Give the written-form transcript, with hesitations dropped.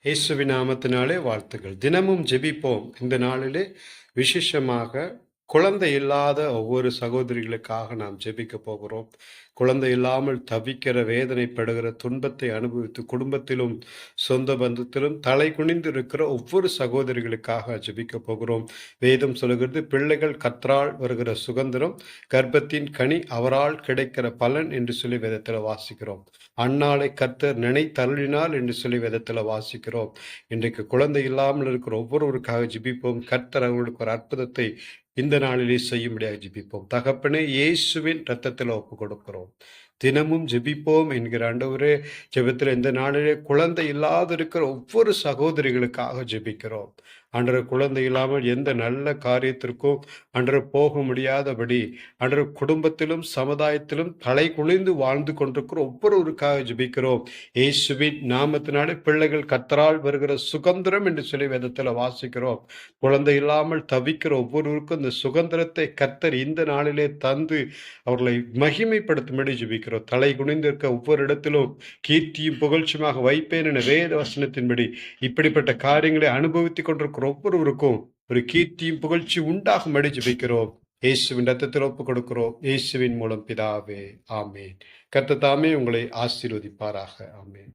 இயேசுவின் நாமத்தினாலே வாழ்த்துக்கள். தினமும் ஜெபிப்போம். இந்த நாளிலே விசேஷமாக குழந்தை இல்லாத ஒவ்வொரு சகோதரிகளுக்காக நாம் ஜெபிக்க போகிறோம். குழந்தை இல்லாமல் தவிக்கிற, வேதனைப்படுகிற, துன்பத்தை அனுபவித்து குடும்பத்திலும் சொந்த பந்தத்திலும் தலை குனிந்து இருக்கிற ஒவ்வொரு சகோதரிகளுக்காக ஜெபிக்க போகிறோம். வேதம் சொல்லுகிறது, பிள்ளைகள் கர்த்தரால் வருகிற சுதந்திரம், கர்ப்பத்தின் கனி அவரால் கிடைக்கிற பலன் என்று சொல்லி வேதத்தில் வாசிக்கிறோம். அன்னாளை கர்த்தர் நினைத்தருளினார் என்று சொல்லி வேதத்தில் வாசிக்கிறோம். இன்றைக்கு குழந்தை இல்லாமல் இருக்கிற ஒவ்வொருவருக்காக ஜெபிப்போம். கர்த்தர் அவர்களுக்கு ஒரு அற்புதத்தை இந்த நாளிலே செய்யும்படியாக ஜெபிப்போம். தகப்பனே, இயேசுவின் இரத்தத்தில் ஒப்பு கொடுக்கிறோம். தினமும் ஜெபிப்போம் என்கிற ஆண்டவரே, ஜெபத்தில் இந்த நாளிலே குழந்தை இல்லாத இருக்கிற ஒவ்வொரு சகோதரிகளுக்காக ஜெபிக்கிறோம். ஆண்டவர், குழந்தை இல்லாமல் எந்த நல்ல காரியத்திற்கும் ஆண்டவர் போக முடியாதபடி ஆண்டவர் குடும்பத்திலும் சமுதாயத்திலும் தலை குனிந்து வாழ்ந்து கொண்டிருக்கிற ஒவ்வொருவருக்காக ஜெபிக்கிறோம். இயேசுவின் நாமத்தினாலே பிள்ளைகள் கர்த்தரால் வருகிற சுதந்திரம் என்று சொல்லி வேதத்தில் வாசிக்கிறோம். குழந்தை இல்லாமல் தவிக்கிற ஒவ்வொருவருக்கும் இந்த சுதந்திரத்தை கர்த்தர் இந்த நாளிலே தந்து அவர்களை மகிமைப்படுத்தும்படி ஜெபிக்கிறோம். தலை குனிந்து இருக்க ஒவ்வொரு இடத்திலும் கீர்த்தியும் புகழ்ச்சியுமாக வைப்பேன் என வேத வசனத்தின்படி இப்படிப்பட்ட காரியங்களை அனுபவித்துக் கொண்டிருக்கிற ஒவ்வொருவருக்கும் ஒரு கீர்த்தியும் புகழ்ச்சி உண்டாகும்படி ஜெபிக்கிறோம். இயேசுவின் ரத்தத்தில் ஒப்பு கொடுக்கிறோம். இயேசுவின் மூலம் பிதாவே, ஆமேன். கர்த்தர் தாமே உங்களை ஆசீர்வதிப்பாராக. ஆமேன்.